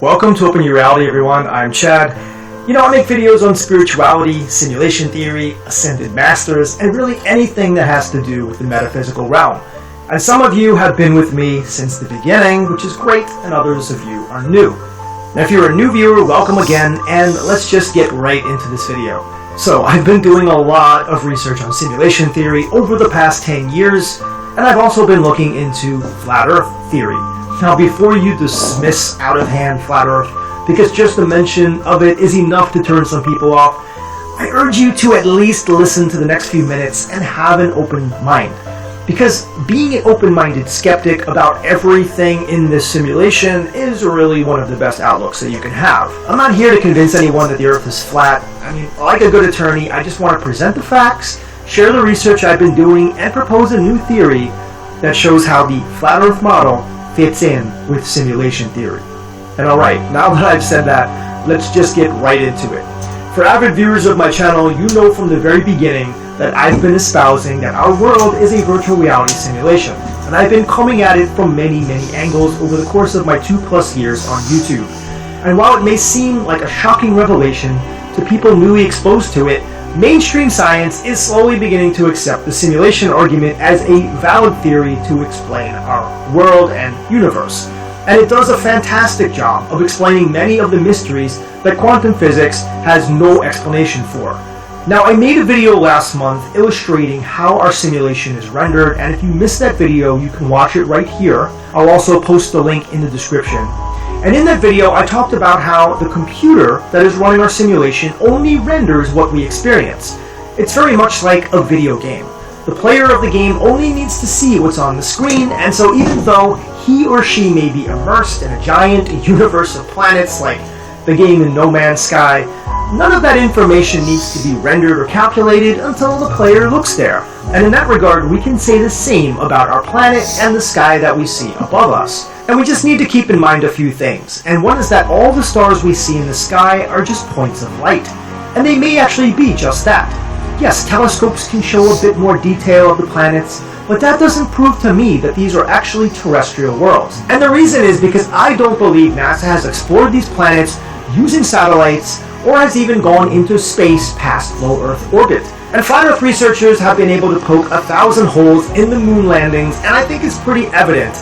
Welcome to Open Your Reality, everyone. I'm Chad. I make videos on spirituality, simulation theory, ascended masters, and really anything that has to do with the metaphysical realm. And some of you have been with me since the beginning, which is great, and others of you are new. Now, if you're a new viewer, welcome again, and let's just get right into this video. So, I've been doing a lot of research on simulation theory over the past 10 years, and I've also been looking into flat earth theory. Now, before you dismiss out of hand flat earth, because just the mention of it is enough to turn some people off, I urge you to at least listen to the next few minutes and have an open mind. Because being an open-minded skeptic about everything in this simulation is really one of the best outlooks that you can have. I'm not here to convince anyone that the earth is flat. Like a good attorney, I just want to present the facts, share the research I've been doing, and propose a new theory that shows how the flat earth model fits in with simulation theory. And alright, now that I've said that, let's just get right into it. For avid viewers of my channel, you know from the very beginning that I've been espousing that our world is a virtual reality simulation. And I've been coming at it from many angles over the course of my 2+ years on YouTube. And while it may seem like a shocking revelation to people newly exposed to it, mainstream science is slowly beginning to accept the simulation argument as a valid theory to explain our world and universe. And it does a fantastic job of explaining many of the mysteries that quantum physics has no explanation for. Now, I made a video last month illustrating how our simulation is rendered, and if you missed that video, you can watch it right here. I'll also post the link in the description. And in that video, I talked about how the computer that is running our simulation only renders what we experience. It's very much like a video game. The player of the game only needs to see what's on the screen, and so even though he or she may be immersed in a giant universe of planets like the game in No Man's Sky, none of that information needs to be rendered or calculated until the player looks there. And in that regard, we can say the same about our planet and the sky that we see above us. And we just need to keep in mind a few things. And one is that all the stars we see in the sky are just points of light. And they may actually be just that. Yes, telescopes can show a bit more detail of the planets, but that doesn't prove to me that these are actually terrestrial worlds. And the reason is because I don't believe NASA has explored these planets using satellites or has even gone into space past low Earth orbit. And flat Earth researchers have been able to poke 1,000 holes in the moon landings, and I think it's pretty evident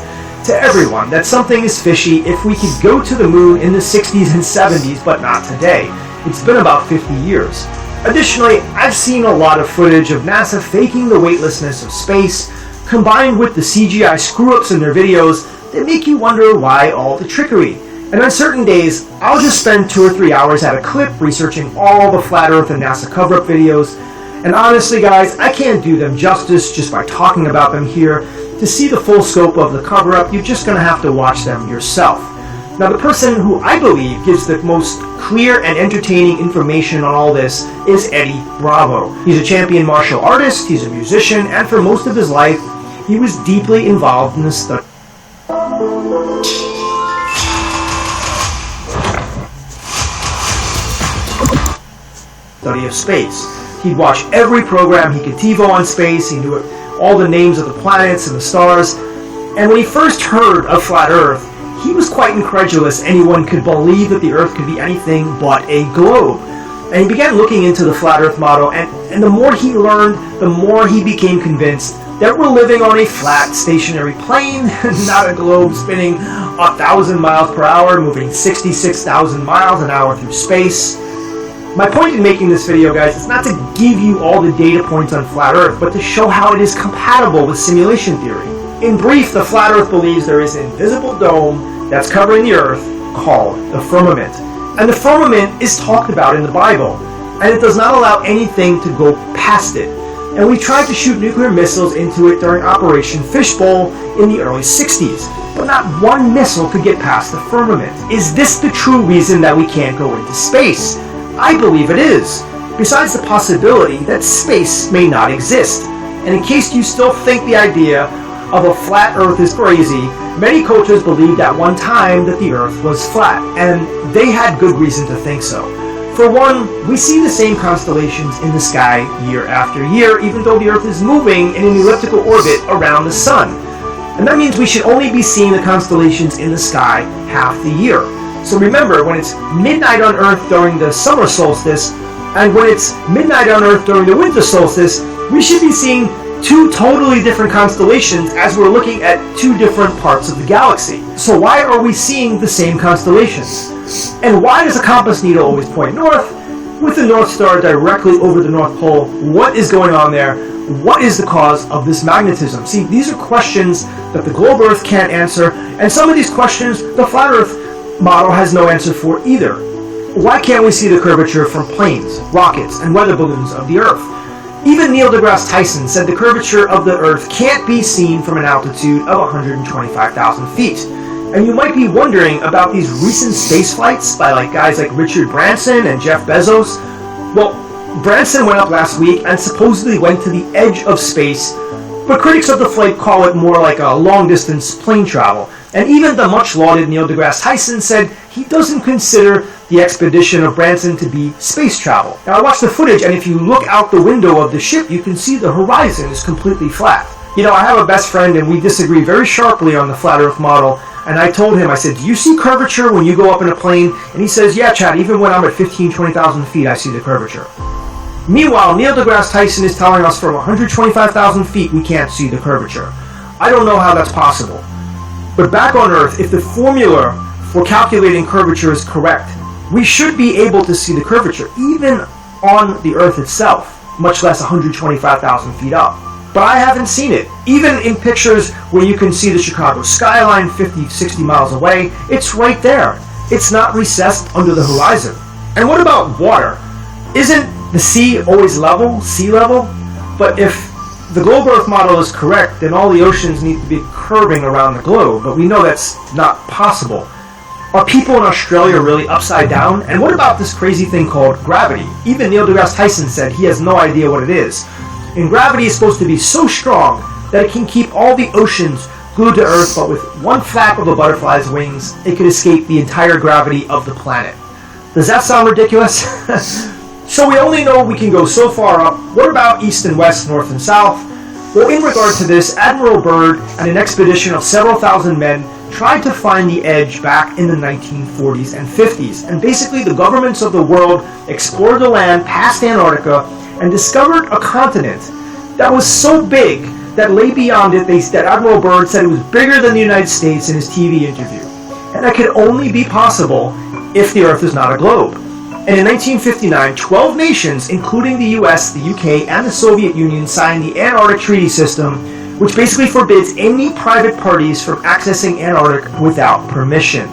to everyone that something is fishy if we could go to the moon in the 60s and 70s, but not today. It's been about 50 years. Additionally, I've seen a lot of footage of NASA faking the weightlessness of space, combined with the CGI screw-ups in their videos that make you wonder why all the trickery. And on certain days, I'll just spend 2 or 3 hours at a clip researching all the Flat Earth and NASA cover-up videos. And honestly, guys, I can't do them justice just by talking about them here. To see the full scope of the cover-up, you're just going to have to watch them yourself. Now, the person who I believe gives the most clear and entertaining information on all this is Eddie Bravo. He's a champion martial artist, he's a musician, and for most of his life, he was deeply involved in the study of space. He'd watch every program he could TiVo on space, he knew all the names of the planets and the stars, and when he first heard of Flat Earth, he was quite incredulous anyone could believe that the Earth could be anything but a globe. And he began looking into the Flat Earth model, and the more he learned, the more he became convinced that we're living on a flat, stationary plane, not a globe spinning 1,000 miles per hour, moving 66,000 miles an hour through space. My point in making this video, guys, is not to give you all the data points on Flat Earth, but to show how it is compatible with simulation theory. In brief, the Flat Earth believes there is an invisible dome that's covering the Earth called the firmament. And the firmament is talked about in the Bible, and it does not allow anything to go past it. And we tried to shoot nuclear missiles into it during Operation Fishbowl in the early 60s, but not one missile could get past the firmament. Is this the true reason that we can't go into space? I believe it is, besides the possibility that space may not exist. And in case you still think the idea of a flat Earth is crazy, many cultures believed at one time that the Earth was flat, and they had good reason to think so. For one, we see the same constellations in the sky year after year, even though the Earth is moving in an elliptical orbit around the Sun. And that means we should only be seeing the constellations in the sky half the year. So remember, when it's midnight on Earth during the summer solstice, and when it's midnight on Earth during the winter solstice, we should be seeing two totally different constellations as we're looking at two different parts of the galaxy. So why are we seeing the same constellations? And why does a compass needle always point north, with the North Star directly over the North Pole? What is going on there? What is the cause of this magnetism? See, these are questions that the globe Earth can't answer, and some of these questions the flat Earth model has no answer for either. Why can't we see the curvature from planes, rockets, and weather balloons of the Earth? Even Neil deGrasse Tyson said the curvature of the Earth can't be seen from an altitude of 125,000 feet. And you might be wondering about these recent space flights by guys like Richard Branson and Jeff Bezos. Well, Branson went up last week and supposedly went to the edge of space, but critics of the flight call it more like a long-distance plane travel. And even the much-lauded Neil deGrasse Tyson said he doesn't consider the expedition of Branson to be space travel. Now, I watched the footage, and if you look out the window of the ship, you can see the horizon is completely flat. You know, I have a best friend, and we disagree very sharply on the flat Earth model, and I told him, I said, do you see curvature when you go up in a plane? And he says, yeah, Chad, even when I'm at 20,000 feet, I see the curvature. Meanwhile, Neil deGrasse Tyson is telling us from 125,000 feet we can't see the curvature. I don't know how that's possible. But back on Earth, if the formula for calculating curvature is correct, we should be able to see the curvature, even on the Earth itself, much less 125,000 feet up. But I haven't seen it. Even in pictures where you can see the Chicago skyline 50, 60 miles away, it's right there. It's not recessed under the horizon. And what about water? Isn't the sea always level, sea level? But if the globe Earth model is correct, then all the oceans need to be curving around the globe, but we know that's not possible. Are people in Australia really upside down? And what about this crazy thing called gravity? Even Neil deGrasse Tyson said he has no idea what it is. And gravity is supposed to be so strong that it can keep all the oceans glued to Earth, but with one flap of a butterfly's wings, it could escape the entire gravity of the planet. Does that sound ridiculous? So we only know we can go so far up. What about east and west, north and south? Well, in regard to this, Admiral Byrd and an expedition of several thousand men tried to find the edge back in the 1940s and 50s. And basically the governments of the world explored the land past Antarctica and discovered a continent that was so big that lay beyond it, that Admiral Byrd said it was bigger than the United States in his TV interview. And that could only be possible if the Earth is not a globe. And in 1959, 12 nations, including the US, the UK, and the Soviet Union, signed the Antarctic Treaty System, which basically forbids any private parties from accessing Antarctica without permission.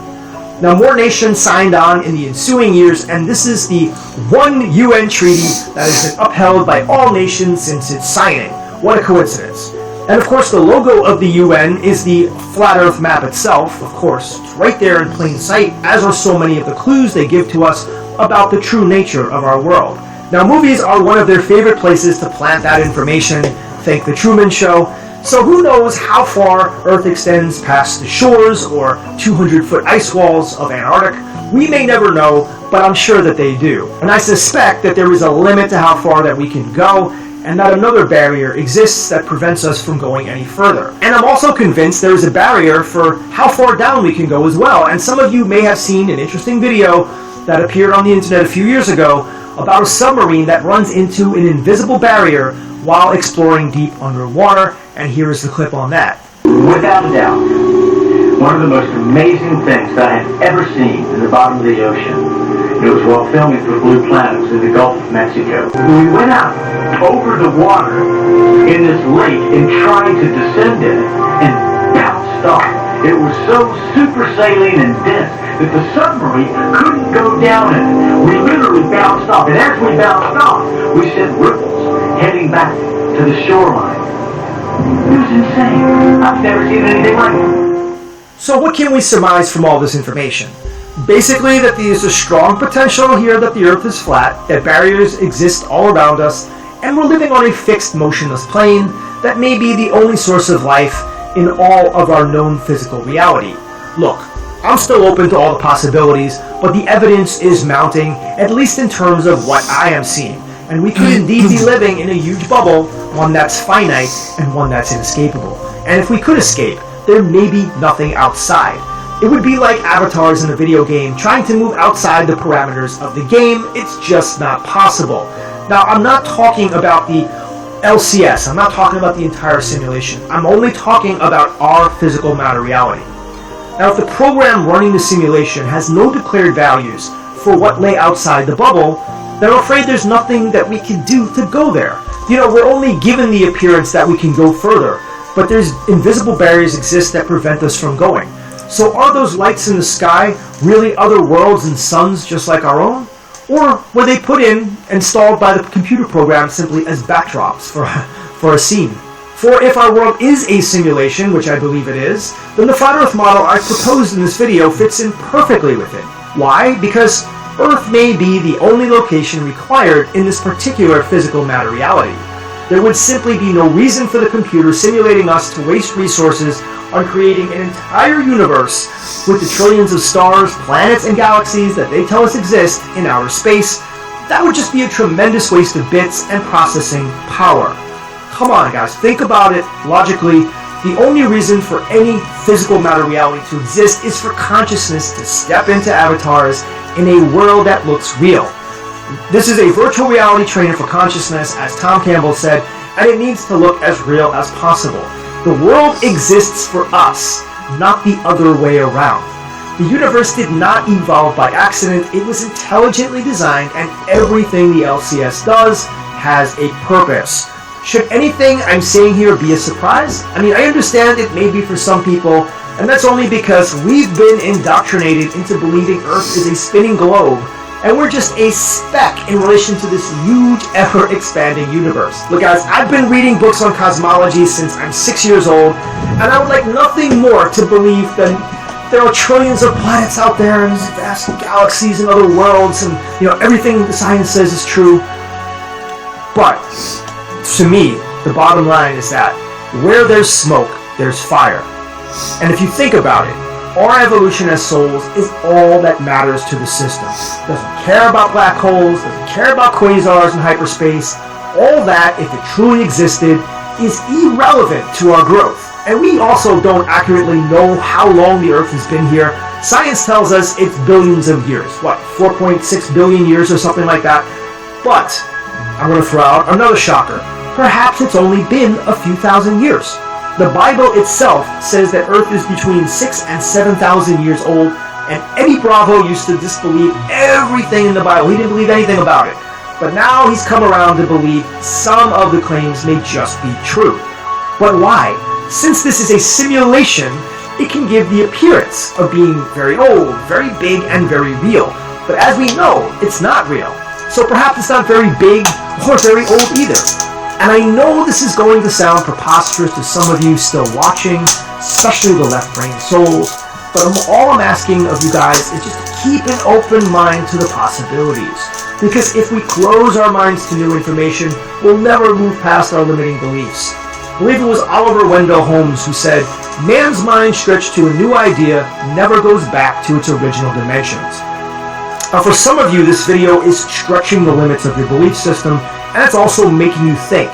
Now, more nations signed on in the ensuing years, and this is the one UN treaty that has been upheld by all nations since its signing. What a coincidence. And of course, the logo of the UN is the flat Earth map itself, of course. It's right there in plain sight, as are so many of the clues they give to us about the true nature of our world. Now, movies are one of their favorite places to plant that information. Think The Truman Show. So who knows how far Earth extends past the shores or 200-foot ice walls of Antarctica? We may never know, but I'm sure that they do. And I suspect that there is a limit to how far that we can go, and that another barrier exists that prevents us from going any further. And I'm also convinced there is a barrier for how far down we can go as well. And some of you may have seen an interesting video that appeared on the internet a few years ago about a submarine that runs into an invisible barrier while exploring deep underwater, and here is the clip on that. Without a doubt, one of the most amazing things that I have ever seen in the bottom of the ocean, it was while filming for Blue Planets in the Gulf of Mexico. We went out over the water in this lake and tried to descend in it and bounced off. It was so super saline and dense that the submarine couldn't go down in it. We literally bounced off, and as we bounced off, we sent ripples heading back to the shoreline. It was insane. I've never seen anything like it. So what can we surmise from all this information? Basically that there's a strong potential here that the Earth is flat, that barriers exist all around us, and we're living on a fixed motionless plane that may be the only source of life in all of our known physical reality. Look, I'm still open to all the possibilities, but the evidence is mounting, at least in terms of what I am seeing. And we could indeed be living in a huge bubble, one that's finite and one that's inescapable. And if we could escape, there may be nothing outside. It would be like avatars in a video game trying to move outside the parameters of the game. It's just not possible. Now, I'm not talking about the LCS. I'm not talking about the entire simulation. I'm only talking about our physical matter reality. Now, if the program running the simulation has no declared values for what lay outside the bubble, then I'm afraid there's nothing that we can do to go there. You know, we're only given the appearance that we can go further, but there's invisible barriers exist that prevent us from going. So are those lights in the sky really other worlds and suns just like our own? Or were they put in, installed by the computer program simply as backdrops for a scene? For if our world is a simulation, which I believe it is, then the flat Earth model I proposed in this video fits in perfectly with it. Why? Because Earth may be the only location required in this particular physical matter reality. There would simply be no reason for the computer simulating us to waste resources on creating an entire universe with the trillions of stars, planets, and galaxies that they tell us exist in outer space. That would just be a tremendous waste of bits and processing power. Come on, guys, think about it logically. The only reason for any physical matter reality to exist is for consciousness to step into avatars in a world that looks real. This is a virtual reality trainer for consciousness, as Tom Campbell said, and it needs to look as real as possible. The world exists for us, not the other way around. The universe did not evolve by accident. It was intelligently designed, and everything the LCS does has a purpose. Should anything I'm saying here be a surprise? I mean, I understand it may be for some people, and that's only because we've been indoctrinated into believing Earth is a spinning globe, and we're just a speck in relation to this huge, ever-expanding universe. Look, guys, I've been reading books on cosmology since I'm 6 years old, and I would like nothing more to believe than there are trillions of planets out there, and vast galaxies and other worlds, and everything the science says is true. But to me, the bottom line is that where there's smoke, there's fire. And if you think about it, our evolution as souls is all that matters to the system. Doesn't care about black holes, doesn't care about quasars and hyperspace. All that, if it truly existed, is irrelevant to our growth. And we also don't accurately know how long the Earth has been here. Science tells us it's billions of years. 4.6 billion years or something like that. But I'm going to throw out another shocker. Perhaps it's only been a few thousand years. The Bible itself says that Earth is between 6,000 and 7,000 years old, and Eddie Bravo used to disbelieve everything in the Bible. He didn't believe anything about it. But now he's come around to believe some of the claims may just be true. But why? Since this is a simulation, it can give the appearance of being very old, very big, and very real. But as we know, it's not real. So perhaps it's not very big or very old either. And I know this is going to sound preposterous to some of you still watching, especially the left-brain souls, but all I'm asking of you guys is just to keep an open mind to the possibilities. Because if we close our minds to new information, we'll never move past our limiting beliefs. I believe it was Oliver Wendell Holmes who said, "Man's mind stretched to a new idea never goes back to its original dimensions." Now, for some of you, this video is stretching the limits of your belief system, and it's also making you think.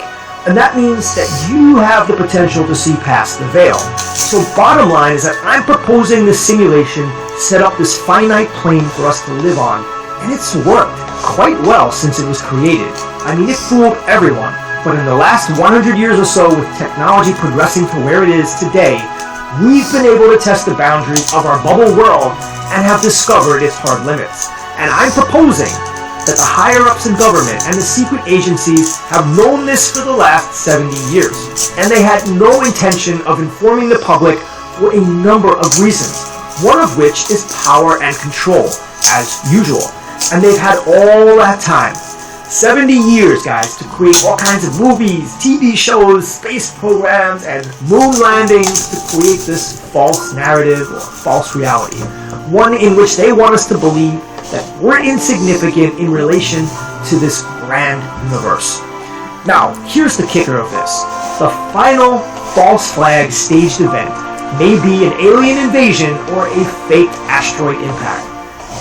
And that means that you have the potential to see past the veil. So bottom line is that I'm proposing this simulation to set up this finite plane for us to live on. And it's worked quite well since it was created. I mean, it fooled everyone. But in the last 100 years or so, with technology progressing to where it is today, we've been able to test the boundaries of our bubble world and have discovered its hard limits. And I'm proposing that the higher-ups in government and the secret agencies have known this for the last 70 years. And they had no intention of informing the public for a number of reasons, one of which is power and control, as usual. And they've had all that time, 70 years, guys, to create all kinds of movies, TV shows, space programs, and moon landings to create this false narrative or false reality. One in which they want us to believe that we're insignificant in relation to this grand universe. Now, here's the kicker of this. The final false flag staged event may be an alien invasion or a fake asteroid impact.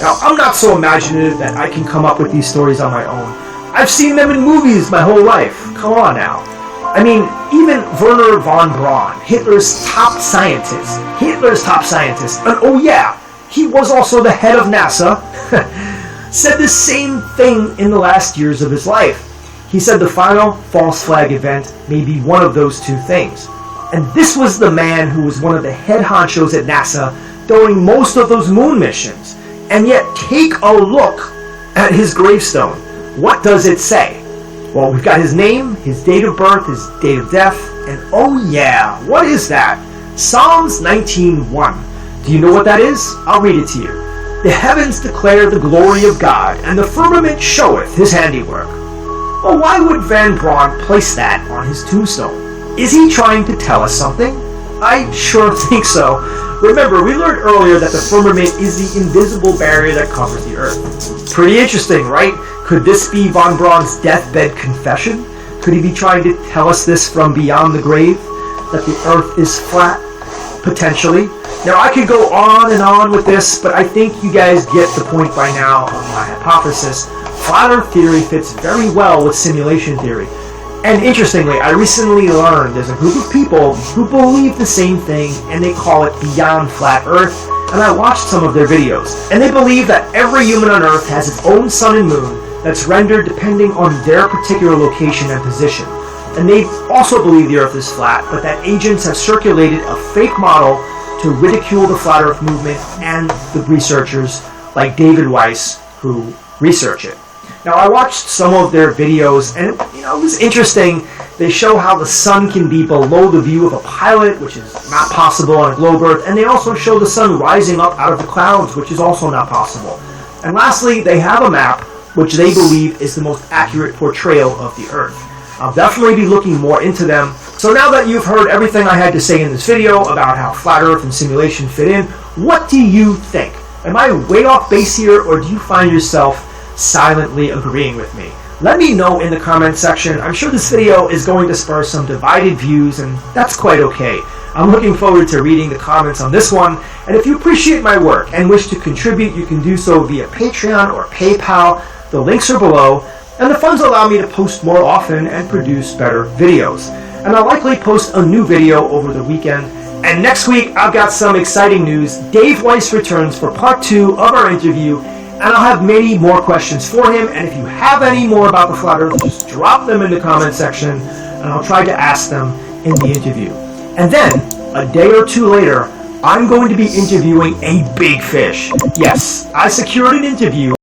Now, I'm not so imaginative that I can come up with these stories on my own. I've seen them in movies my whole life. Come on now. I mean, even Werner von Braun, Hitler's top scientist, and oh yeah, he was also the head of NASA, said the same thing in the last years of his life. He said the final false flag event may be one of those two things. And this was the man who was one of the head honchos at NASA during most of those moon missions. And yet, take a look at his gravestone. What does it say? Well, we've got his name, his date of birth, his date of death, and oh yeah, what is that? Psalms 19:1. Do you know what that is? I'll read it to you. The heavens declare the glory of God, and the firmament showeth his handiwork. Well, why would Van Braun place that on his tombstone? Is he trying to tell us something? I sure think so. Remember, we learned earlier that the firmament is the invisible barrier that covers the earth. Pretty interesting, right? Could this be Von Braun's deathbed confession? Could he be trying to tell us this from beyond the grave? That the earth is flat? Potentially. Now, I could go on and on with this, but I think you guys get the point by now of my hypothesis. Flat Earth theory fits very well with simulation theory. And interestingly, I recently learned there's a group of people who believe the same thing, and they call it Beyond Flat Earth, and I watched some of their videos. And they believe that every human on Earth has its own sun and moon that's rendered depending on their particular location and position. And they also believe the Earth is flat, but that agents have circulated a fake model to ridicule the Flat Earth movement and the researchers like David Weiss who research it. Now, I watched some of their videos, and it was interesting. They show how the sun can be below the view of a pilot, which is not possible on a globe Earth, and they also show the sun rising up out of the clouds, which is also not possible. And lastly, they have a map which they believe is the most accurate portrayal of the Earth. I'll definitely be looking more into them. So now that you've heard everything I had to say in this video about how Flat Earth and simulation fit in, what do you think? Am I way off base here, or do you find yourself silently agreeing with me? Let me know in the comment section. I'm sure this video is going to spur some divided views, and that's quite okay. I'm looking forward to reading the comments on this one, and if you appreciate my work and wish to contribute, you can do so via Patreon or PayPal. The links are below, and the funds allow me to post more often and produce better videos. And I'll likely post a new video over the weekend. And next week, I've got some exciting news. Dave Weiss returns for part 2 of our interview, and I'll have many more questions for him. And if you have any more about the Flat Earth, just drop them in the comment section, and I'll try to ask them in the interview. And then, a day or two later, I'm going to be interviewing a big fish. Yes, I secured an interview